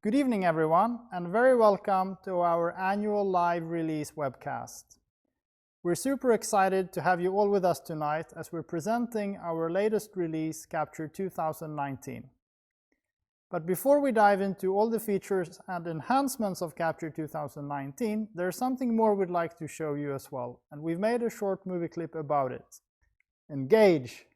Good evening, everyone, and very welcome to our annual live release webcast. We're super excited to have you all with us tonight as we're presenting our latest release, Capture 2019. But before we dive into all the features and enhancements of Capture 2019, there's something more we'd like to show you as well, and we've made a short movie clip about it. Engage!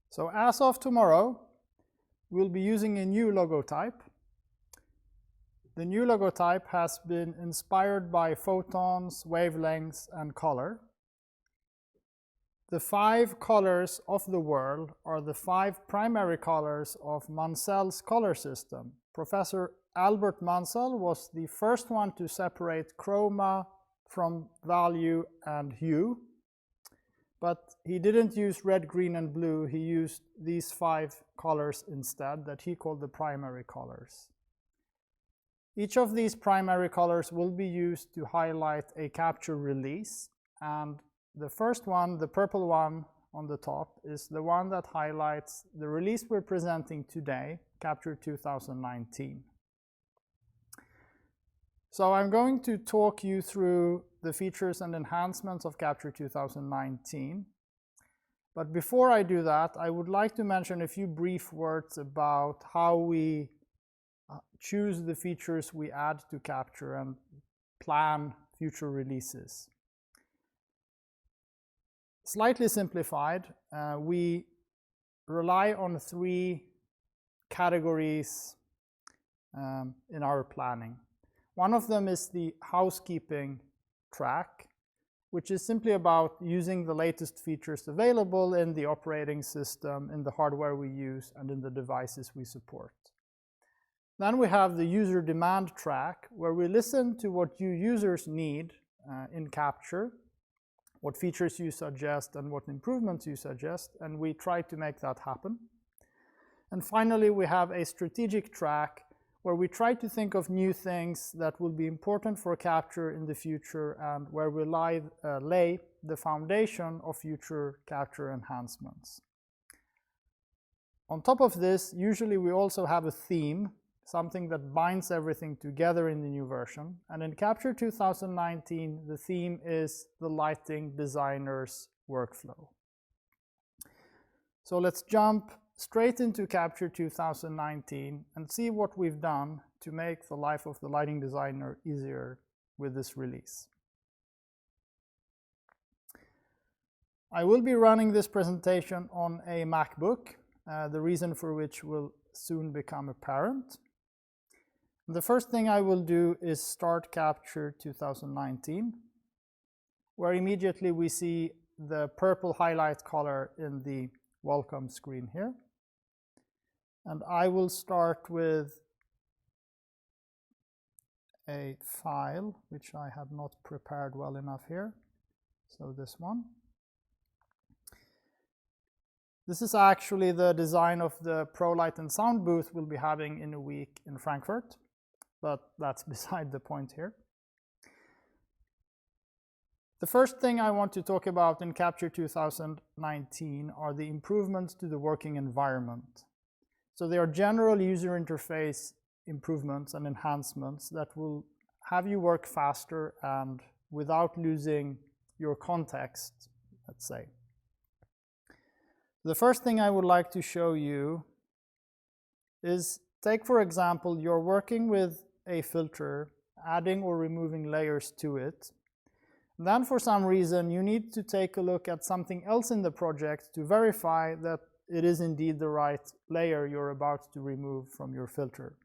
So as of tomorrow, we'll be using a new logo type. The new logo type has been inspired by photons, wavelengths, and color. The 5 colors of the world are the 5 primary colors of Munsell's color system. Professor Albert Munsell was the first one to separate chroma from value and hue. But he didn't use red, green, and blue. He used these 5 colors instead that he called the primary colors. Each of these primary colors will be used to highlight a capture release. And the first one, the purple one on the top, is the one that highlights the release we're presenting today, Capture 2019. So I'm going to talk you through the features and enhancements of Capture 2019. But before I do that, I would like to mention a few brief words about how we choose the features we add to Capture and plan future releases. Slightly simplified, we rely on 3 categories in our planning. One of them is the housekeeping track, which is simply about using the latest features available in the operating system, in the hardware we use, and in the devices we support. Then we have the user demand track, where we listen to what you users need in Capture, what features you suggest and what improvements you suggest, and we try to make that happen. And finally, we have a strategic track, where we try to think of new things that will be important for Capture in the future and where we lay the foundation of future Capture enhancements. On top of this, usually we also have a theme, something that binds everything together in the new version. And in Capture 2019, the theme is the lighting designer's workflow. So let's jump straight into Capture 2019 and see what we've done to make the life of the lighting designer easier with this release. I will be running this presentation on a MacBook, the reason for which will soon become apparent. The first thing I will do is start Capture 2019, where immediately we see the purple highlight color in the welcome screen here. And I will start with a file, which I had not prepared well enough here. So this one. This is actually the design of the Pro Light and Sound booth we'll be having in a week in Frankfurt, but that's beside the point here. The first thing I want to talk about in Capture 2019 are the improvements to the working environment. So they are general user interface improvements and enhancements that will have you work faster and without losing your context, let's say. The first thing I would like to show you is, take for example, you're working with a filter, adding or removing layers to it. Then for some reason you need to take a look at something else in the project to verify that it is indeed the right layer you're about to remove from your filter.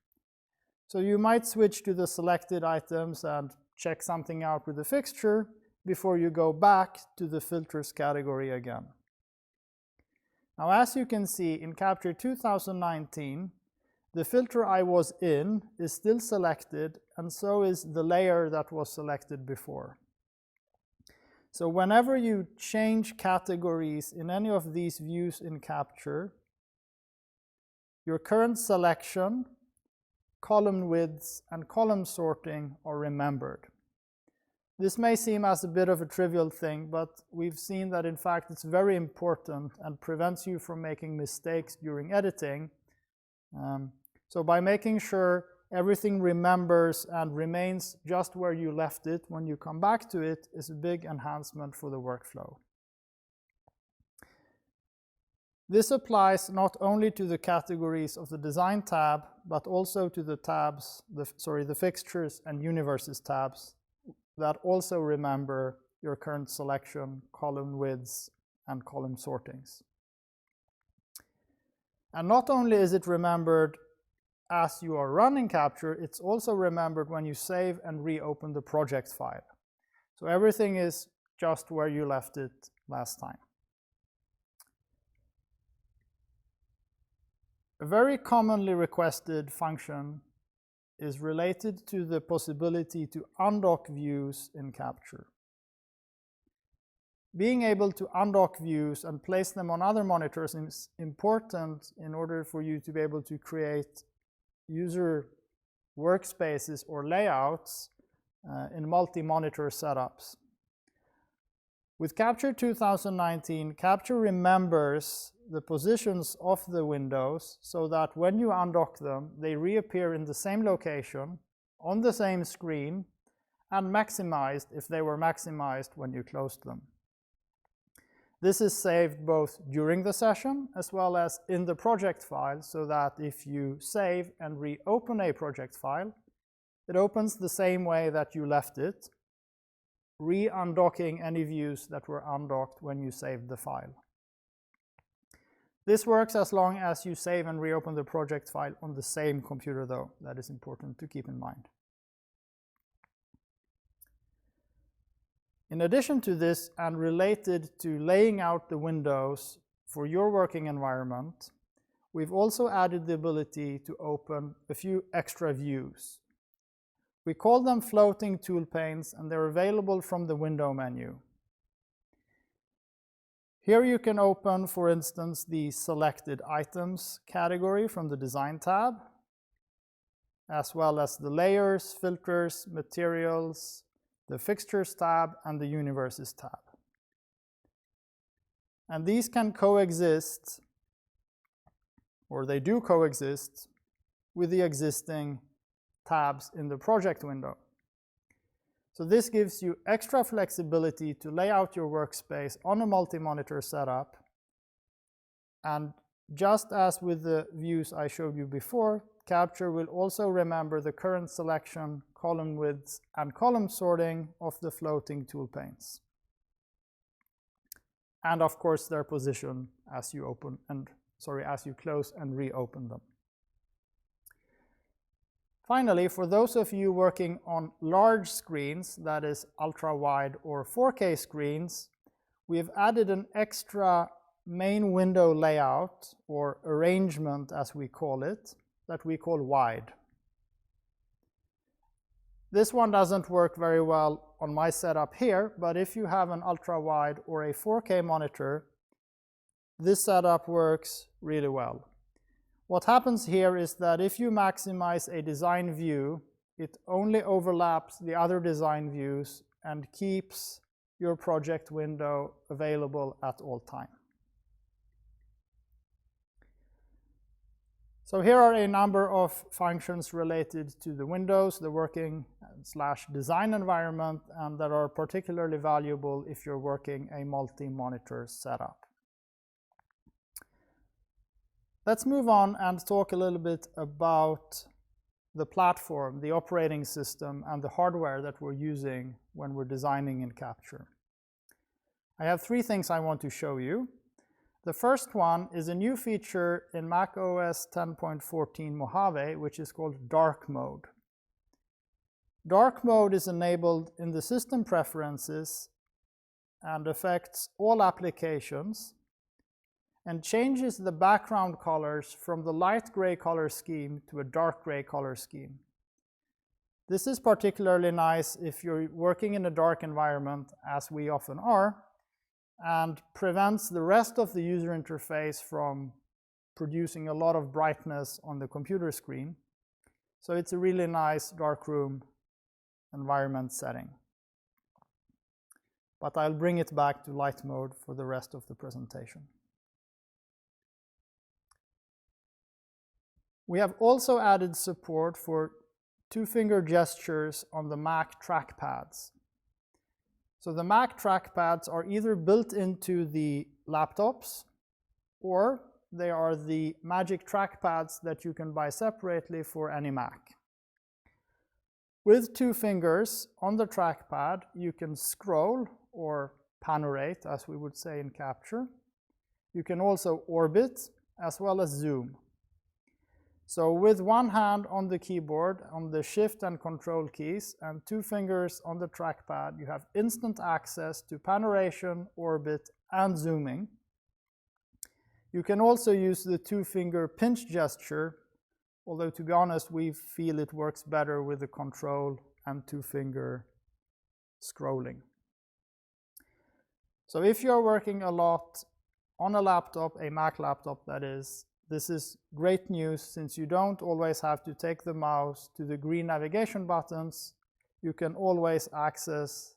So you might switch to the selected items and check something out with the fixture before you go back to the filters category again. Now, as you can see in Capture 2019, the filter I was in is still selected, and so is the layer that was selected before. So whenever you change categories in any of these views in Capture, your current selection, column widths, and column sorting are remembered. This may seem as a bit of a trivial thing, but we've seen that in fact it's very important and prevents you from making mistakes during editing. So by making sure everything remembers and remains just where you left it when you come back to it is a big enhancement for the workflow. This applies not only to the categories of the Design tab, but also to the tabs, the Fixtures and Universes tabs that also remember your current selection, column widths, and column sortings. And not only is it remembered as you are running Capture, it's also remembered when you save and reopen the project file. So everything is just where you left it last time. A very commonly requested function is related to the possibility to undock views in Capture. Being able to undock views and place them on other monitors is important in order for you to be able to create user workspaces or layouts in multi-monitor setups. With Capture 2019, Capture remembers the positions of the windows so that when you undock them, they reappear in the same location, on the same screen, and maximized if they were maximized when you closed them. This is saved both during the session as well as in the project file, so that if you save and reopen a project file, it opens the same way that you left it, re-undocking any views that were undocked when you saved the file. This works as long as you save and reopen the project file on the same computer, though. That is important to keep in mind. In addition to this, and related to laying out the windows for your working environment, we've also added the ability to open a few extra views. We call them floating tool panes, and they're available from the window menu. Here you can open, for instance, the selected items category from the Design tab, as well as the layers, filters, materials, the Fixtures tab, and the Universes tab. And these can coexist, or they do coexist, with the existing tabs in the project window. So this gives you extra flexibility to lay out your workspace on a multi-monitor setup. And just as with the views I showed you before, Capture will also remember the current selection, column widths, and column sorting of the floating tool panes. And of course their position as you close and reopen them. Finally, for those of you working on large screens, that is ultra-wide or 4K screens, we have added an extra main window layout, or arrangement as we call it, that we call wide. This one doesn't work very well on my setup here, but if you have an ultra-wide or a 4K monitor, this setup works really well. What happens here is that if you maximize a design view, it only overlaps the other design views and keeps your project window available at all times. So here are a number of functions related to the windows, the working/design environment, and that are particularly valuable if you're working a multi-monitor setup. Let's move on and talk a little bit about the platform, the operating system, and the hardware that we're using when we're designing in Capture. I have three things I want to show you. The first one is a new feature in macOS 10.14 Mojave, which is called Dark Mode. Dark Mode is enabled in the system preferences and affects all applications. and changes the background colors from the light gray color scheme to a dark gray color scheme. This is particularly nice if you're working in a dark environment, as we often are, and prevents the rest of the user interface from producing a lot of brightness on the computer screen. So it's a really nice darkroom environment setting. But I'll bring it back to light mode for the rest of the presentation. We have also added support for two-finger gestures on the Mac trackpads. So the Mac trackpads are either built into the laptops, or they are the magic trackpads that you can buy separately for any Mac. With two fingers on the trackpad, you can scroll or panorate, as we would say in Capture. You can also orbit as well as zoom. So with one hand on the keyboard, on the Shift and Control keys, and two fingers on the trackpad, you have instant access to panoration, orbit, and zooming. You can also use the two-finger pinch gesture, although to be honest, we feel it works better with the Control and two-finger scrolling. So if you're working a lot on a laptop, a Mac laptop that is, this is great news, since you don't always have to take the mouse to the green navigation buttons. You can always access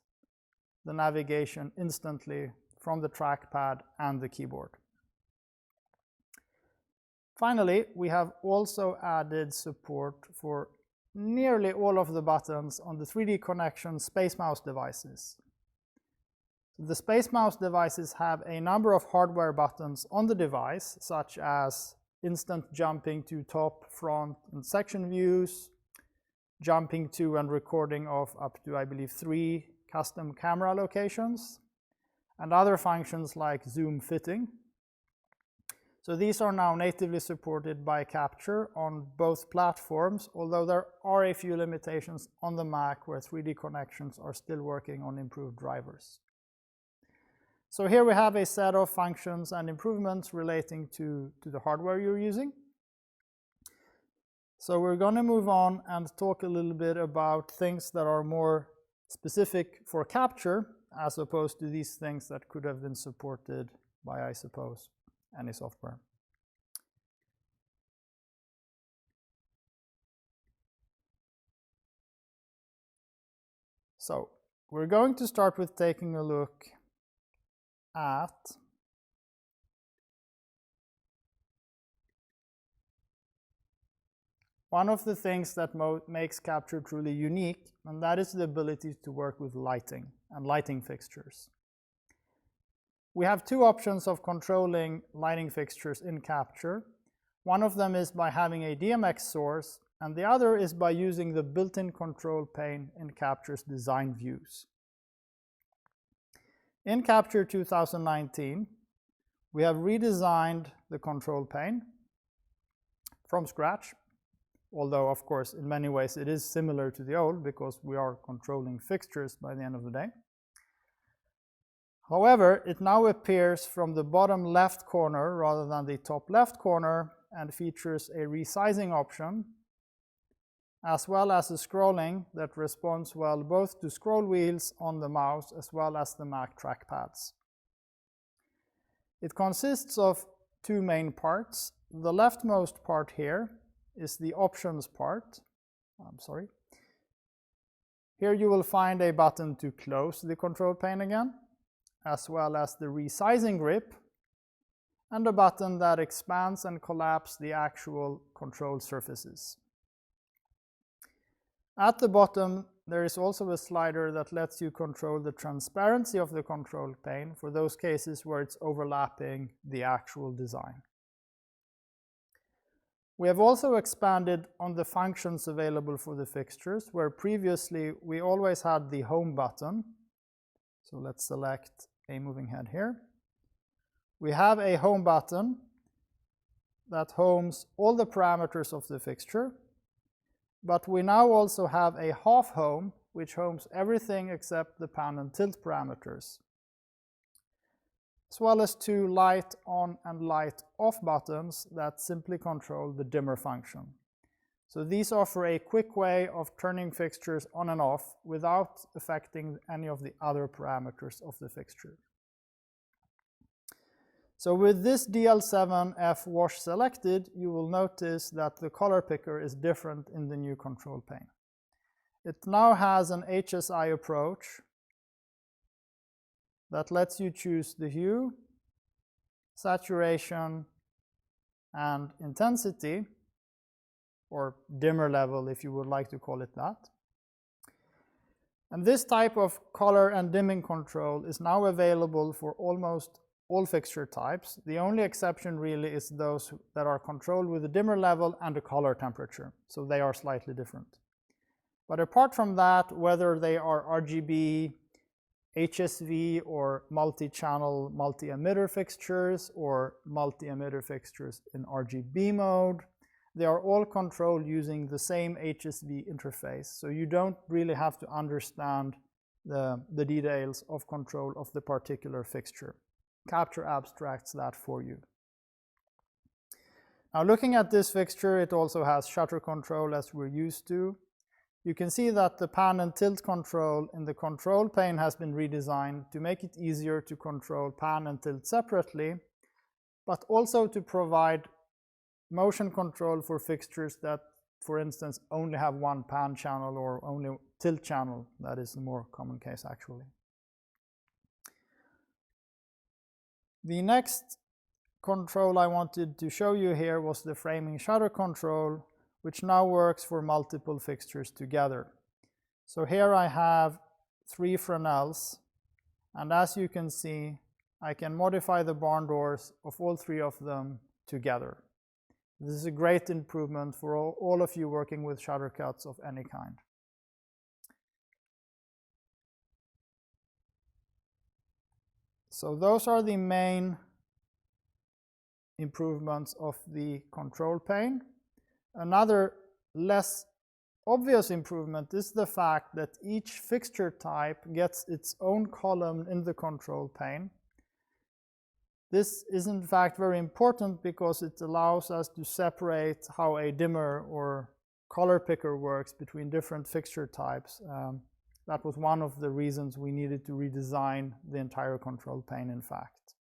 the navigation instantly from the trackpad and the keyboard. Finally, we have also added support for nearly all of the buttons on the 3D Connection Space Mouse devices. The Space Mouse devices have a number of hardware buttons on the device, such as instant jumping to top, front, and section views, jumping to and recording of up to, I believe, 3 custom camera locations, and other functions like zoom fitting. So these are now natively supported by Capture on both platforms, although there are a few limitations on the Mac where 3D Connections are still working on improved drivers. So here we have a set of functions and improvements relating to the hardware you're using. So we're going to move on and talk a little bit about things that are more specific for Capture, as opposed to these things that could have been supported by, I suppose, any software. So we're going to start with taking a look at one of the things that makes Capture truly unique, and that is the ability to work with lighting and lighting fixtures. We have two options of controlling lighting fixtures in Capture. One of them is by having a DMX source, and the other is by using the built-in control pane in Capture's design views. In Capture 2019, we have redesigned the control pane from scratch, although of course in many ways it is similar to the old because we are controlling fixtures by the end of the day. However, it now appears from the bottom left corner rather than the top left corner and features a resizing option, as well as a scrolling that responds well both to scroll wheels on the mouse as well as the Mac trackpads. It consists of two main parts. The leftmost part here is the options part. Here you will find a button to close the control pane again, as well as the resizing grip, and a button that expands and collapses the actual control surfaces. At the bottom, there is also a slider that lets you control the transparency of the control pane for those cases where it's overlapping the actual design. We have also expanded on the functions available for the fixtures, where previously we always had the home button. So let's select a moving head here. We have a home button that homes all the parameters of the fixture, but we now also have a half home which homes everything except the pan and tilt parameters. as well as two light on and light off buttons that simply control the dimmer function. So these offer a quick way of turning fixtures on and off without affecting any of the other parameters of the fixture. So with this DL7F wash selected, you will notice that the color picker is different in the new control pane. It now has an HSI approach that lets you choose the hue, saturation, and intensity, or dimmer level if you would like to call it that. And this type of color and dimming control is now available for almost all fixture types. The only exception really is those that are controlled with a dimmer level and a color temperature, so they are slightly different. But apart from that, whether they are RGB, HSV, or multi-channel multi-emitter fixtures, or multi-emitter fixtures in RGB mode, they are all controlled using the same HSV interface, so you don't really have to understand the details of control of the particular fixture. Capture abstracts that for you. Now looking at this fixture, it also has shutter control as we're used to. You can see that the pan and tilt control in the control pane has been redesigned to make it easier to control pan and tilt separately, but also to provide motion control for fixtures that, for instance, only have one pan channel or only tilt channel. That is the more common case actually. The next control I wanted to show you here was the framing shutter control, which now works for multiple fixtures together. So here I have 3 Fresnels, and as you can see, I can modify the barn doors of all 3 of them together. This is a great improvement for all of you working with shutter cuts of any kind. So those are the main improvements of the control pane. Another less obvious improvement is the fact that each fixture type gets its own column in the control pane. This is in fact very important because it allows us to separate how a dimmer or color picker works between different fixture types. That was one of the reasons we needed to redesign the entire control pane, in fact.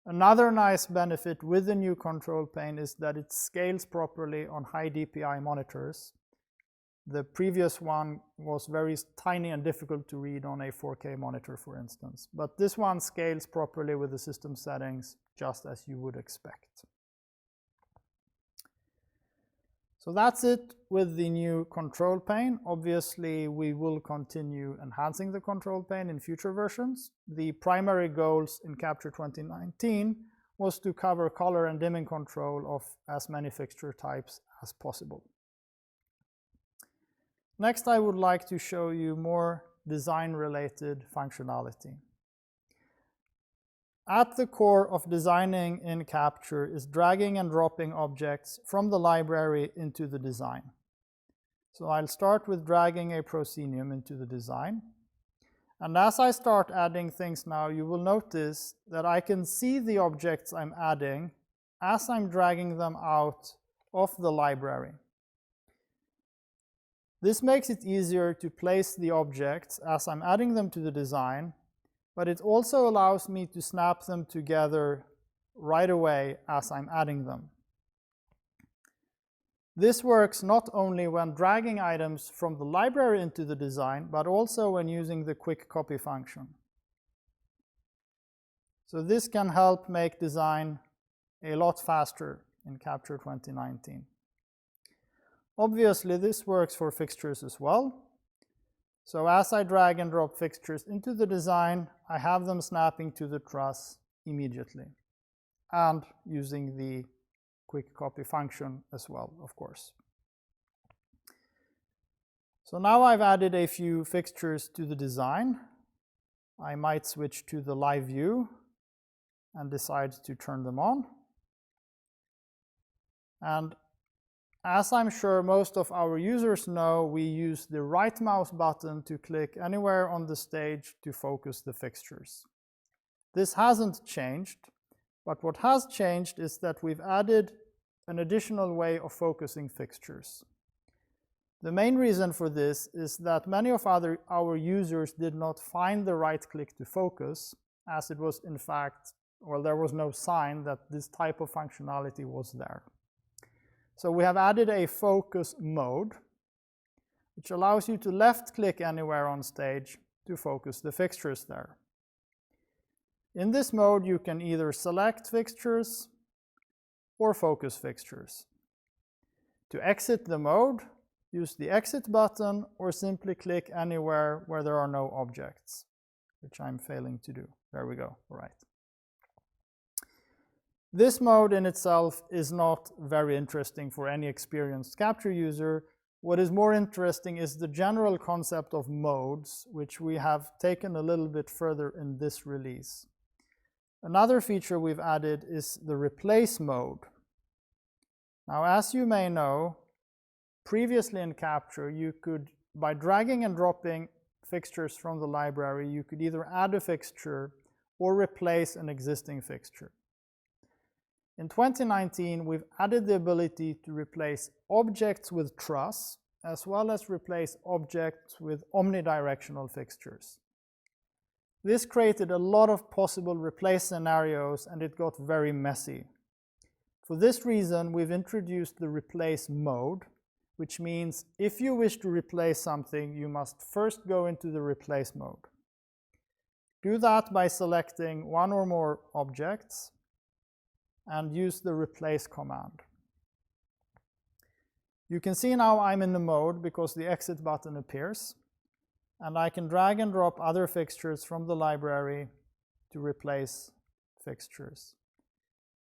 Another nice benefit with the new control pane is that it scales properly on high DPI monitors. The previous one was very tiny and difficult to read on a 4K monitor, for instance. But this one scales properly with the system settings, just as you would expect. So that's it with the new control pane. Obviously, we will continue enhancing the control pane in future versions. The primary goals in Capture 2019 was to cover color and dimming control of as many fixture types as possible. Next, I would like to show you more design-related functionality. At the core of designing in Capture is dragging and dropping objects from the library into the design. So I'll start with dragging a proscenium into the design. And as I start adding things now, you will notice that I can see the objects I'm adding as I'm dragging them out of the library. This makes it easier to place the objects as I'm adding them to the design, but it also allows me to snap them together right away as I'm adding them. This works not only when dragging items from the library into the design, but also when using the quick copy function. So this can help make design a lot faster in Capture 2019. Obviously, this works for fixtures as well. So as I drag and drop fixtures into the design, I have them snapping to the truss immediately, and using the quick copy function as well, of course. So now I've added a few fixtures to the design. I might switch to the live view and decide to turn them on. And as I'm sure most of our users know, we use the right mouse button to click anywhere on the stage to focus the fixtures. This hasn't changed, but what has changed is that we've added an additional way of focusing fixtures. The main reason for this is that many of our users did not find the right click to focus, as it was in fact, well, there was no sign that this type of functionality was there. So we have added a focus mode, which allows you to left-click anywhere on stage to focus the fixtures there. In this mode, you can either select fixtures or focus fixtures. To exit the mode, use the exit button or simply click anywhere where there are no objects, which I'm failing to do. There we go, all right. This mode in itself is not very interesting for any experienced capture user. What is more interesting is the general concept of modes, which we have taken a little bit further in this release. Another feature we've added is the replace mode. Now, as you may know, previously in Capture, you could, by dragging and dropping fixtures from the library, you could either add a fixture or replace an existing fixture. In 2019, we've added the ability to replace objects with truss, as well as replace objects with omnidirectional fixtures. This created a lot of possible replace scenarios, and it got very messy. For this reason, we've introduced the replace mode, which means if you wish to replace something, you must first go into the replace mode. Do that by selecting one or more objects and use the replace command. You can see now I'm in the mode because the exit button appears, and I can drag and drop other fixtures from the library to replace fixtures.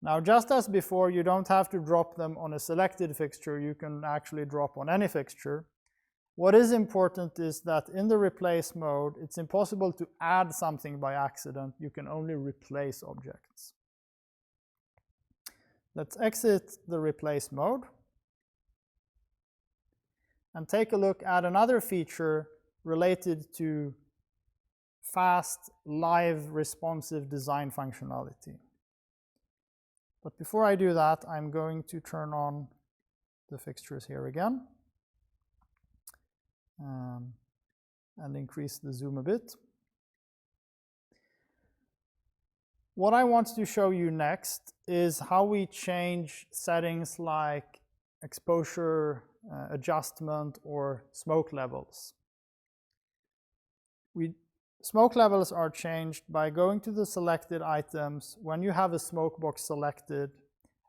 Now, just as before, you don't have to drop them on a selected fixture. You can actually drop on any fixture. What is important is that in the replace mode, it's impossible to add something by accident. You can only replace objects. Let's exit the replace mode and take a look at another feature related to fast, live, responsive design functionality. But before I do that, I'm going to turn on the fixtures here again and increase the zoom a bit. What I want to show you next is how we change settings like exposure, adjustment, or smoke levels. Smoke levels are changed by going to the selected items when you have a smoke box selected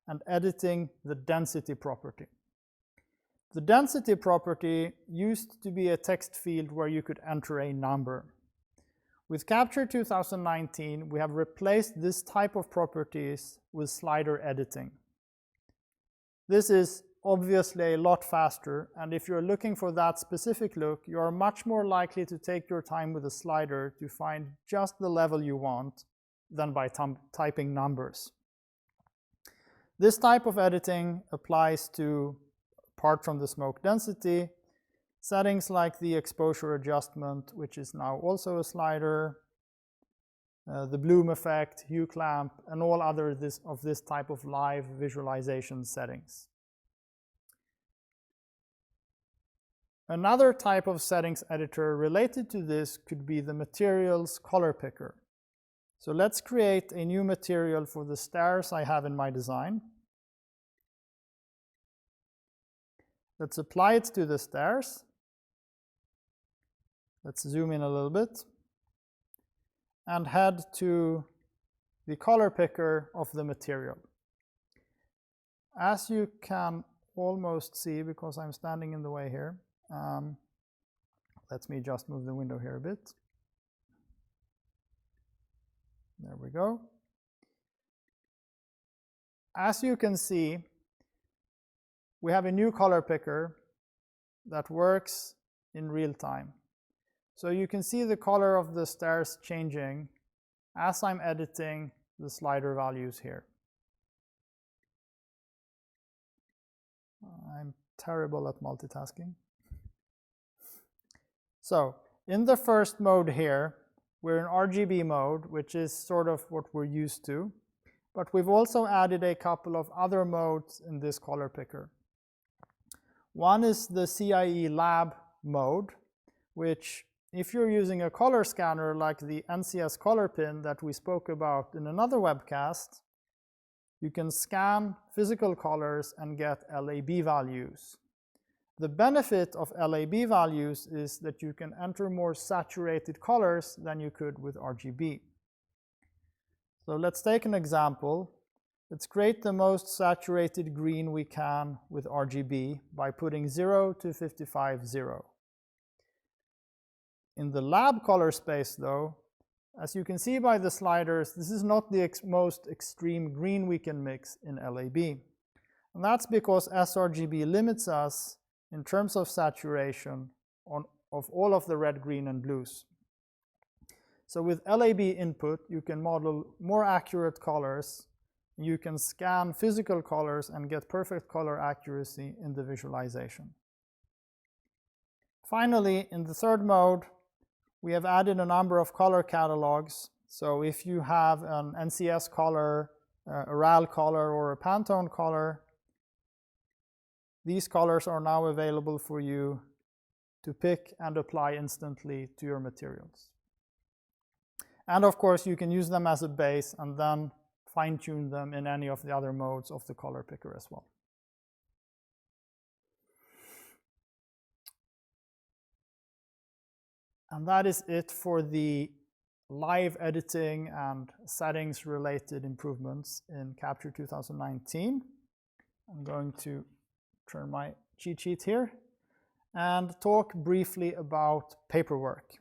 and editing the density property. The density property used to be a text field where you could enter a number. With Capture 2019, we have replaced this type of properties with slider editing. This is obviously a lot faster, and if you're looking for that specific look, you are much more likely to take your time with a slider to find just the level you want than by typing numbers. This type of editing applies to, apart from the smoke density, settings like the exposure adjustment, which is now also a slider, the bloom effect, hue clamp, and all other of this type of live visualization settings. Another type of settings editor related to this could be the materials color picker. So let's create a new material for the stairs I have in my design. Let's apply it to the stairs. Let's zoom in a little bit and head to the color picker of the material. As you can almost see, because I'm standing in the way here, let me just move the window here a bit. There we go. As you can see, we have a new color picker that works in real time. So you can see the color of the stairs changing as I'm editing the slider values here. I'm terrible at multitasking. So in the first mode here, we're in RGB mode, which is sort of what we're used to, but we've also added a couple of other modes in this color picker. One is the CIE lab mode, which if you're using a color scanner like the NCS color pin that we spoke about in another webcast, you can scan physical colors and get LAB values. The benefit of LAB values is that you can enter more saturated colors than you could with RGB. So let's take an example. Let's create the most saturated green we can with RGB by putting 0 to 55, 0. In the lab color space though, as you can see by the sliders, this is not the most extreme green we can mix in LAB. And that's because sRGB limits us in terms of saturation of all of the red, green, and blues. So with LAB input, you can model more accurate colors. You can scan physical colors and get perfect color accuracy in the visualization. Finally, in the third mode, we have added a number of color catalogs. So if you have an NCS color, a RAL color, or a Pantone color, these colors are now available for you to pick and apply instantly to your materials. And of course, you can use them as a base and then fine-tune them in any of the other modes of the color picker as well. And that is it for the live editing and settings related improvements in Capture 2019. I'm going to turn my cheat sheet here and talk briefly about paperwork.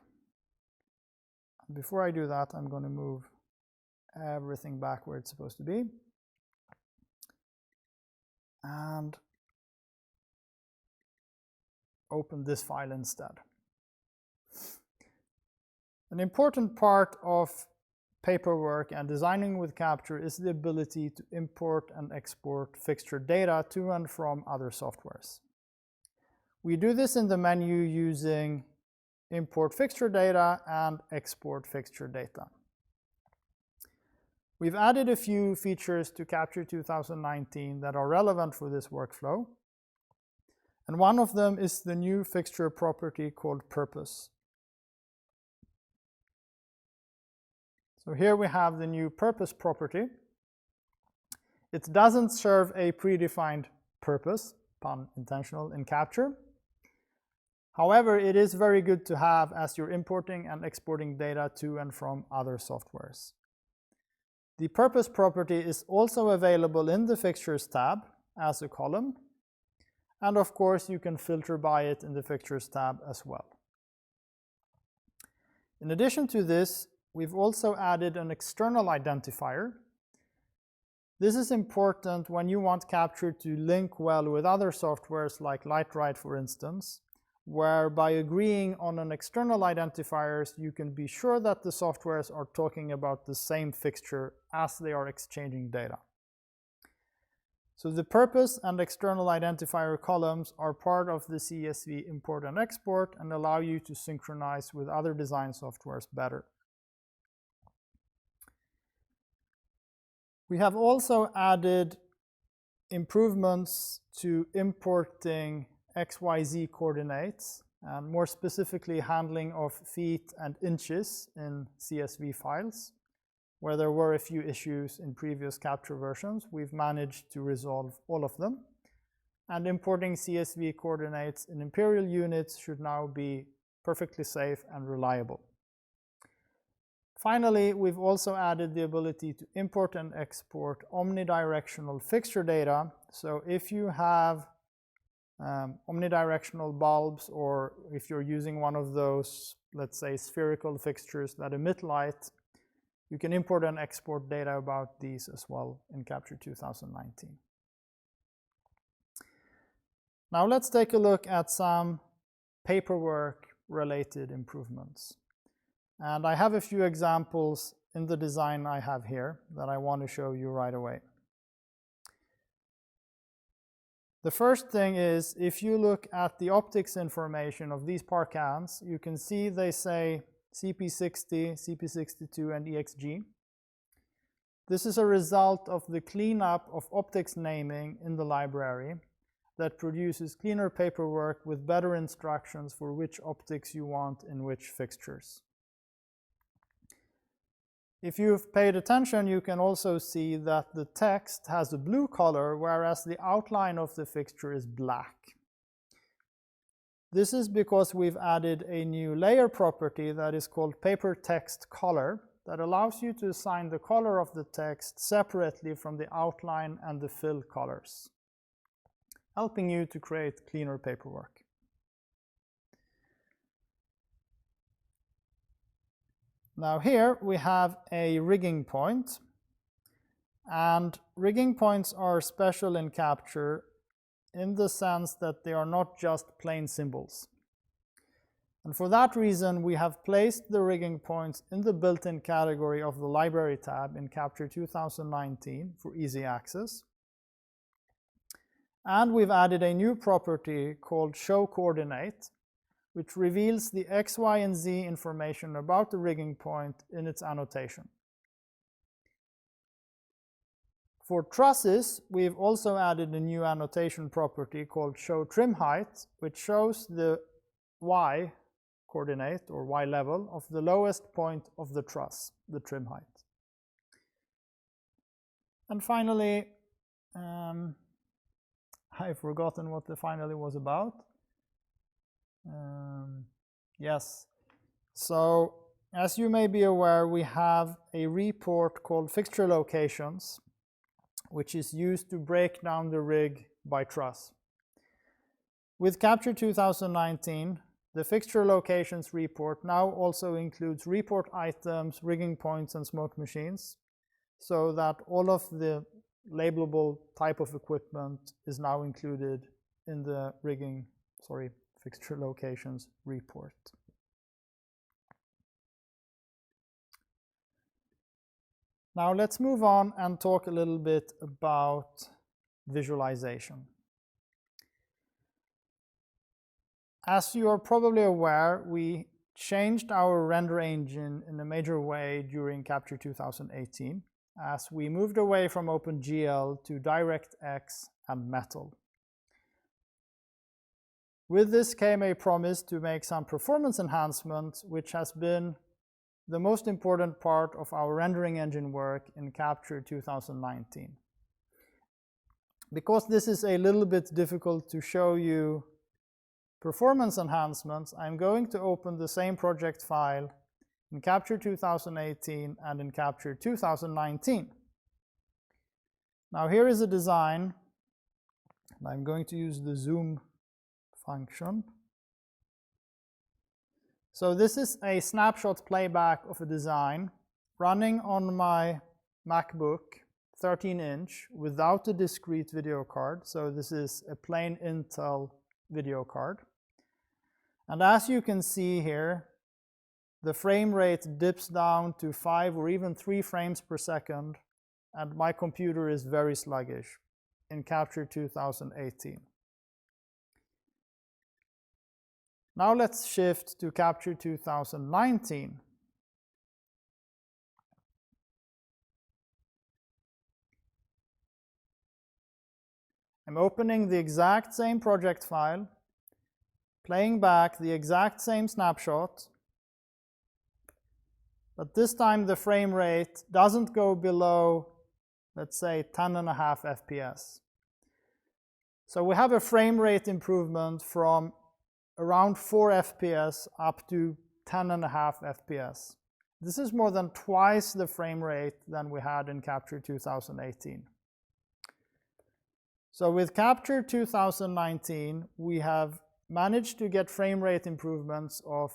Before I do that, I'm going to move everything back where it's supposed to be and open this file instead. An important part of paperwork and designing with Capture is the ability to import and export fixture data to and from other softwares. We do this in the menu using import fixture data and export fixture data. We've added a few features to Capture 2019 that are relevant for this workflow. And one of them is the new fixture property called purpose. So here we have the new purpose property. It doesn't serve a predefined purpose, pun intentional, in Capture. However, it is very good to have as you're importing and exporting data to and from other softwares. The purpose property is also available in the Fixtures tab as a column. And of course, you can filter by it in the Fixtures tab as well. In addition to this, we've also added an external identifier. This is important when you want Capture to link well with other softwares like Lightright, for instance, where by agreeing on an external identifiers, you can be sure that the softwares are talking about the same fixture as they are exchanging data. So the purpose and external identifier columns are part of the CSV import and export and allow you to synchronize with other design softwares better. We have also added improvements to importing XYZ coordinates, and more specifically handling of feet and inches in CSV files. Where there were a few issues in previous Capture versions, we've managed to resolve all of them. And importing CSV coordinates in imperial units should now be perfectly safe and reliable. Finally, we've also added the ability to import and export omnidirectional fixture data. So if you have omnidirectional bulbs, or if you're using one of those, let's say, spherical fixtures that emit light, you can import and export data about these as well in Capture 2019. Now let's take a look at some paperwork-related improvements. And I have a few examples in the design I have here that I want to show you right away. The first thing is, if you look at the optics information of these par cans, you can see they say CP60, CP62, and EXG. This is a result of the cleanup of optics naming in the library that produces cleaner paperwork with better instructions for which optics you want in which fixtures. If you've paid attention, you can also see that the text has a blue color, whereas the outline of the fixture is black. This is because we've added a new layer property that is called paper text color that allows you to assign the color of the text separately from the outline and the fill colors, helping you to create cleaner paperwork. Now here we have a rigging point, and rigging points are special in Capture in the sense that they are not just plain symbols. And for that reason, we have placed the rigging points in the built-in category of the Library tab in Capture 2019 for easy access. And we've added a new property called Show Coordinate, which reveals the X, Y, and Z information about the rigging point in its annotation. For trusses, we've also added a new annotation property called Show Trim Height, which shows the Y coordinate or Y level of the lowest point of the truss, the trim height. And finally, I've forgotten what the finally was about. Yes, so as you may be aware, we have a report called Fixture Locations, which is used to break down the rig by truss. With Capture 2019, the Fixture Locations report now also includes report items, rigging points, and smoke machines, so that all of the labelable type of equipment is now included in the Fixture Locations report. Now let's move on and talk a little bit about visualization. As you are probably aware, we changed our render engine in a major way during Capture 2018, as we moved away from OpenGL to DirectX and Metal. With this came a promise to make some performance enhancements, which has been the most important part of our rendering engine work in Capture 2019. Because this is a little bit difficult to show you performance enhancements, I'm going to open the same project file in Capture 2018 and in Capture 2019. Now here is a design, and I'm going to use the zoom function. So this is a snapshot playback of a design running on my MacBook 13-inch without a discrete video card. So this is a plain Intel video card. And as you can see here, the frame rate dips down to 5 or even 3 frames per second, and my computer is very sluggish in Capture 2018. Now let's shift to Capture 2019. I'm opening the exact same project file, playing back the exact same snapshot, but this time the frame rate doesn't go below, let's say, 10.5 FPS. So we have a frame rate improvement from around 4 FPS up to 10.5 FPS. This is more than twice the frame rate than we had in Capture 2018. So with Capture 2019, we have managed to get frame rate improvements of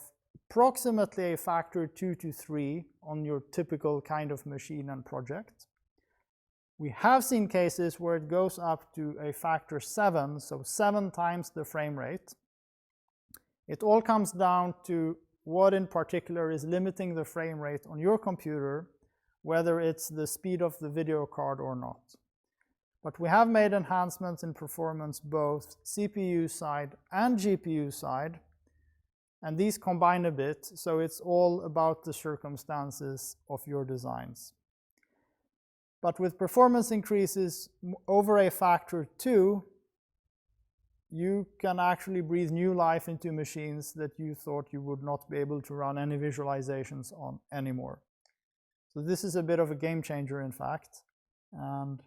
approximately a factor 2 to 3 on your typical kind of machine and project. We have seen cases where it goes up to a factor 7, so 7 times the frame rate. It all comes down to what in particular is limiting the frame rate on your computer, whether it's the speed of the video card or not. But we have made enhancements in performance both CPU side and GPU side And these combine a bit, so it's all about the circumstances of your designs. But with performance increases over a factor 2, you can actually breathe new life into machines that you thought you would not be able to run any visualizations on anymore. So this is a bit of a game changer, in fact, and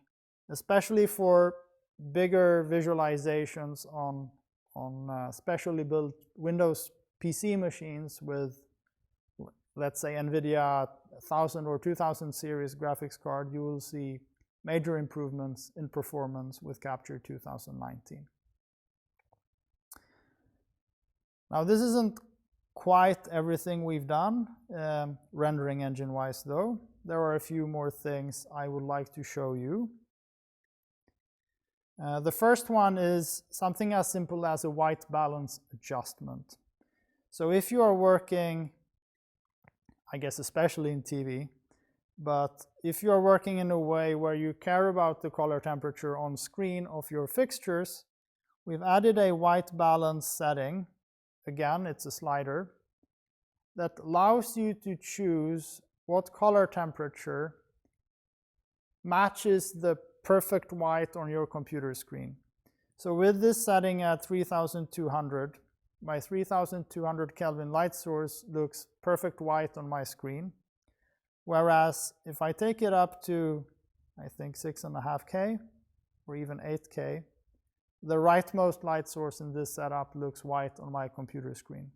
especially for bigger visualizations on specially built Windows PC machines with, let's say, NVIDIA 1000 or 2000 series graphics card, you will see major improvements in performance with Capture 2019. Now, this isn't quite everything we've done, rendering engine-wise though. There are a few more things I would like to show you. The first one is something as simple as a white balance adjustment. So if you are working, I guess especially in TV, but if you are working in a way where you care about the color temperature on screen of your fixtures, we've added a white balance setting. Again, it's a slider that allows you to choose what color temperature matches the perfect white on your computer screen. So with this setting at 3200, my 3200 Kelvin light source looks perfect white on my screen. Whereas if I take it up to, I think 6.5K or even 8K, the rightmost light source in this setup looks white on my computer screen.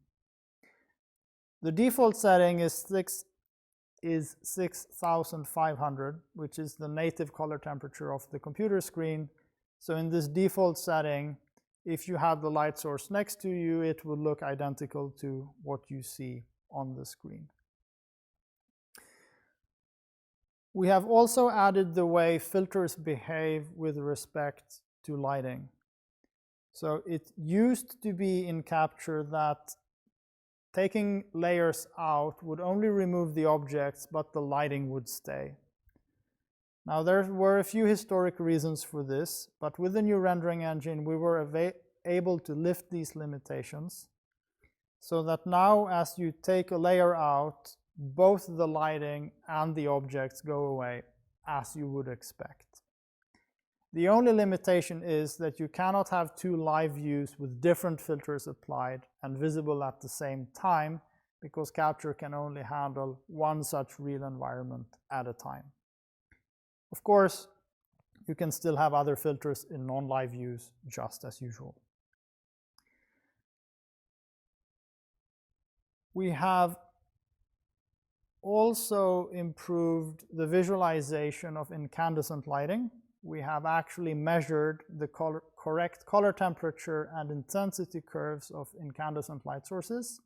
The default setting is 6500, which is the native color temperature of the computer screen. So in this default setting, if you have the light source next to you, it will look identical to what you see on the screen. We have also added the way filters behave with respect to lighting. So it used to be in Capture that taking layers out would only remove the objects, but the lighting would stay. Now, there were a few historic reasons for this, but with the new rendering engine, we were able to lift these limitations so that now, as you take a layer out, both the lighting and the objects go away, as you would expect. The only limitation is that you cannot have two live views with different filters applied and visible at the same time, because Capture can only handle one such real environment at a time. Of course, you can still have other filters in non-live views just as usual. We have also improved the visualization of incandescent lighting. We have actually measured the correct color temperature and intensity curves of incandescent light sources.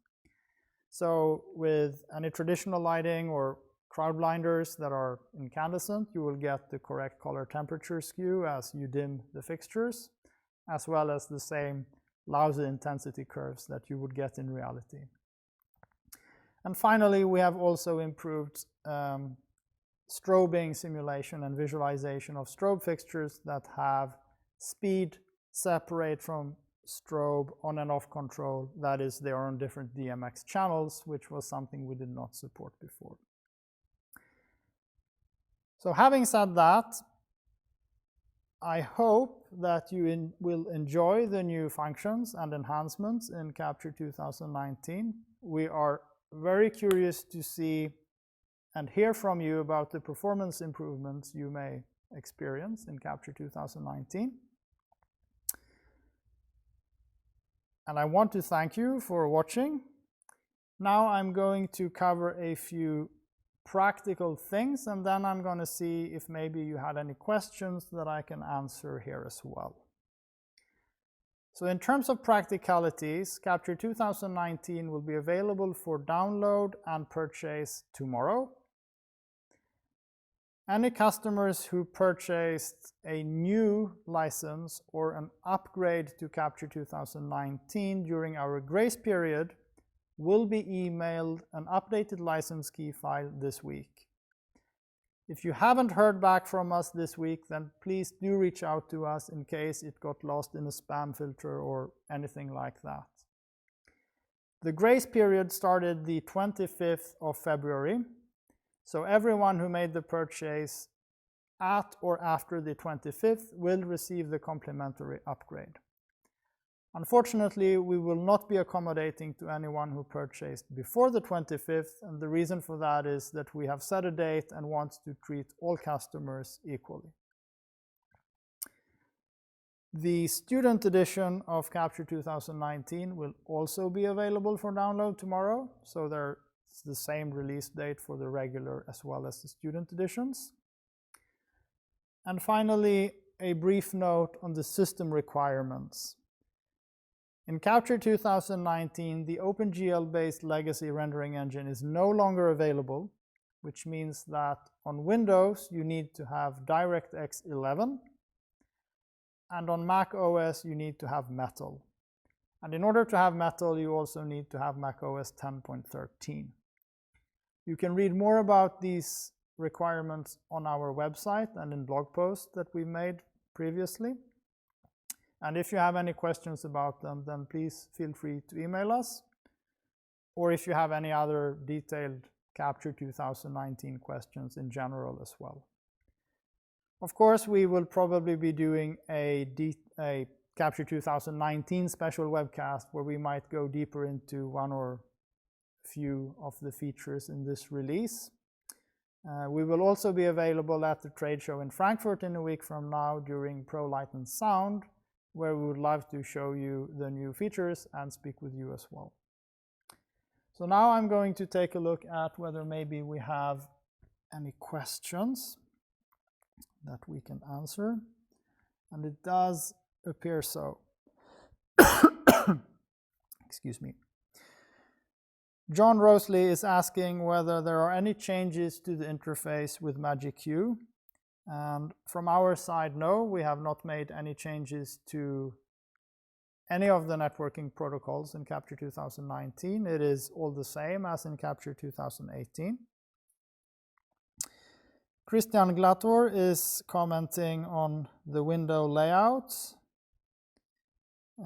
So with any traditional lighting or crowd blinders that are incandescent, you will get the correct color temperature skew as you dim the fixtures, as well as the same lousy intensity curves that you would get in reality. And finally, we have also improved strobing simulation and visualization of strobe fixtures that have speed separate from strobe on and off control. That is, they are on different DMX channels, which was something we did not support before. So having said that, I hope that you will enjoy the new functions and enhancements in Capture 2019. We are very curious to see and hear from you about the performance improvements you may experience in Capture 2019. And I want to thank you for watching. Now I'm going to cover a few practical things, and then I'm going to see if maybe you had any questions that I can answer here as well. So in terms of practicalities, Capture 2019 will be available for download and purchase tomorrow. Any customers who purchased a new license or an upgrade to Capture 2019 during our grace period will be emailed an updated license key file this week. If you haven't heard back from us this week, then please do reach out to us in case it got lost in a spam filter or anything like that. The grace period started the 25th of February, so everyone who made the purchase at or after the 25th will receive the complimentary upgrade. Unfortunately, we will not be accommodating to anyone who purchased before the 25th, and the reason for that is that we have set a date and want to treat all customers equally. The student edition of Capture 2019 will also be available for download tomorrow, so there's the same release date for the regular as well as the student editions. And finally, a brief note on the system requirements. In Capture 2019, the OpenGL-based legacy rendering engine is no longer available, which means that on Windows you need to have DirectX 11, and on Mac OS you need to have Metal. And in order to have Metal, you also need to have Mac OS 10.13. You can read more about these requirements on our website and in blog posts that we made previously. And if you have any questions about them, then please feel free to email us. Or if you have any other detailed Capture 2019 questions in general as well. Of course, we will probably be doing a Capture 2019 special webcast where we might go deeper into one or few of the features in this release. We will also be available at the trade show in Frankfurt in a week from now during Pro Light and Sound, where we would love to show you the new features and speak with you as well. So now I'm going to take a look at whether maybe we have any questions that we can answer, and it does appear so. Excuse me. John Rosley is asking whether there are any changes to the interface with Magic Q. And from our side, no, we have not made any changes to any of the networking protocols in Capture 2019. It is all the same as in Capture 2018. Christian Glator is commenting on the window layouts,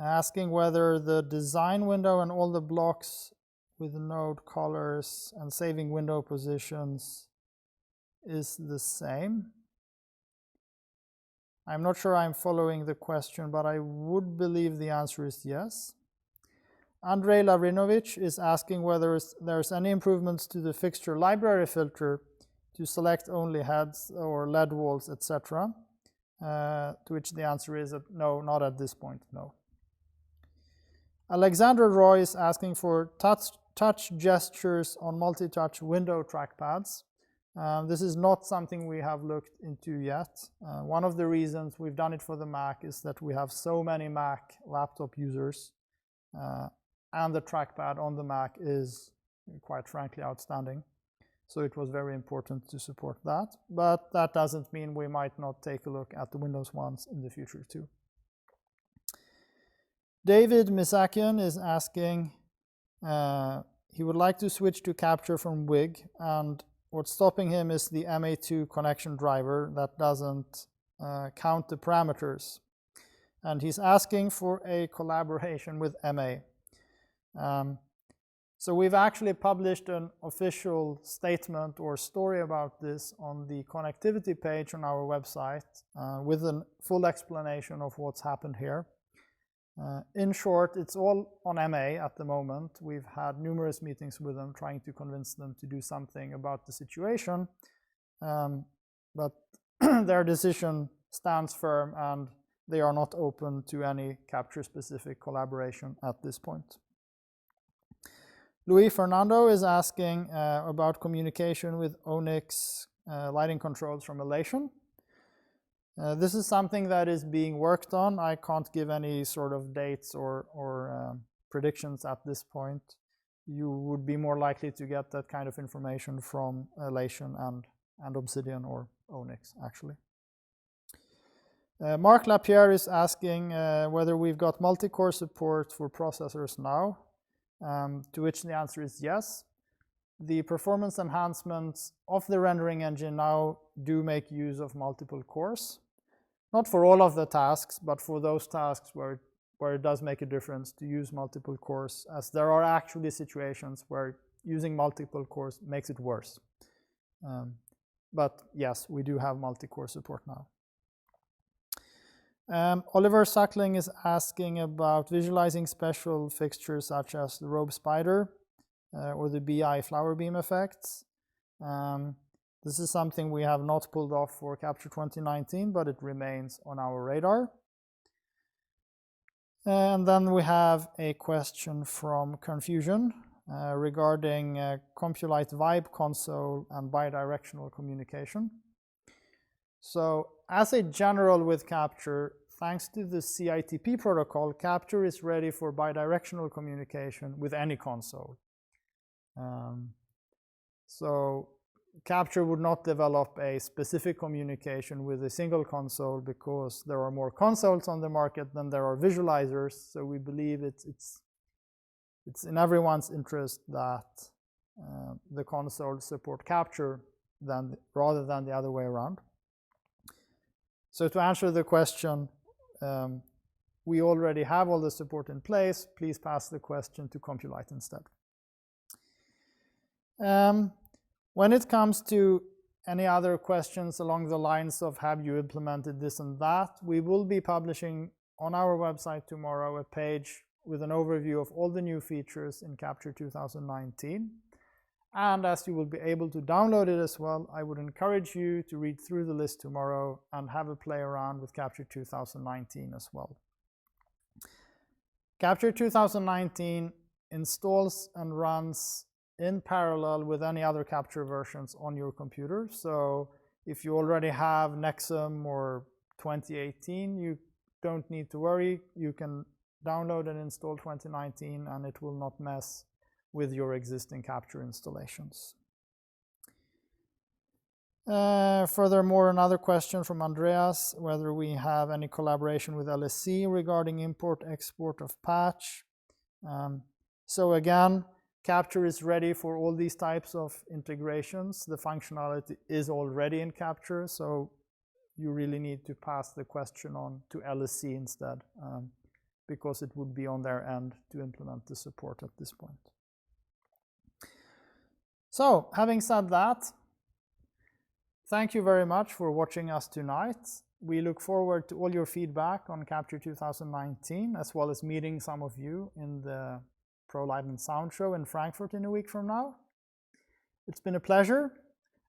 asking whether the design window and all the blocks with node colors and saving window positions is the same. I'm not sure I'm following the question, but I would believe the answer is yes. Andrei Lavrinovic is asking whether there's any improvements to the fixture library filter to select only heads or LED walls, etc. To which the answer is no, not at this point, no. Alexander Roy is asking for touch gestures on multi-touch window trackpads. This is not something we have looked into yet. One of the reasons we've done it for the Mac is that we have so many Mac laptop users, and the trackpad on the Mac is quite frankly outstanding. So it was very important to support that. But that doesn't mean we might not take a look at the Windows ones in the future too. David Misakian is asking, he would like to switch to Capture from WIG, and what's stopping him is the MA2 connection driver that doesn't count the parameters. And he's asking for a collaboration with MA. So we've actually published an official statement or story about this on the connectivity page on our website with a full explanation of what's happened here. In short, it's all on MA at the moment. We've had numerous meetings with them trying to convince them to do something about the situation, but their decision stands firm and they are not open to any Capture-specific collaboration at this point. Luis Fernando is asking about communication with Onyx lighting controls from Elation. This is something that is being worked on. I can't give any sort of dates or predictions at this point. You would be more likely to get that kind of information from Elation and Obsidian or Onyx, actually. Mark Lapierre is asking whether we've got multi-core support for processors now, to which the answer is yes. The performance enhancements of the rendering engine now do make use of multiple cores. Not for all of the tasks, but for those tasks where it where it does make a difference to use multiple cores, as there are actually situations where using multiple cores makes it worse. But yes, we do have multi-core support now. Oliver Suckling is asking about visualizing special fixtures such as the robe spider or the BI flower beam effects. This is something we have not pulled off for Capture 2019, but it remains on our radar. And then we have a question from Confusion regarding Compulite Vibe console and bidirectional communication. So as a general with Capture, thanks to the CITP protocol, Capture is ready for bidirectional communication with any console. So Capture would not develop a specific communication with a single console because there are more consoles on the market than there are visualizers. So we believe it's in everyone's interest that the consoles support Capture rather than the other way around. So to answer the question, we already have all the support in place. Please pass the question to Compulite instead. When it comes to any other questions along the lines of have you implemented this and that, we will be publishing on our website tomorrow a page with an overview of all the new features in Capture 2019. And as you will be able to download it as well, I would encourage you to read through the list tomorrow and have a play around with Capture 2019 as well. Capture 2019 installs and runs in parallel with any other Capture versions on your computer. So if you already have Nexum or 2018, you don't need to worry. You can download and install 2019 and it will not mess with your existing Capture installations. Furthermore, another question from Andreas, whether we have any collaboration with LSC regarding import-export of patch. So again, Capture is ready for all these types of integrations. The functionality is already in Capture, so you really need to pass the question on to LSC instead, because it would be on their end to implement the support at this point. So, having said that, thank you very much for watching us tonight. We look forward to all your feedback on Capture 2019, as well as meeting some of you in the Pro Light and Sound Show in Frankfurt in a week from now. It's been a pleasure,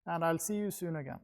and I'll see you soon again.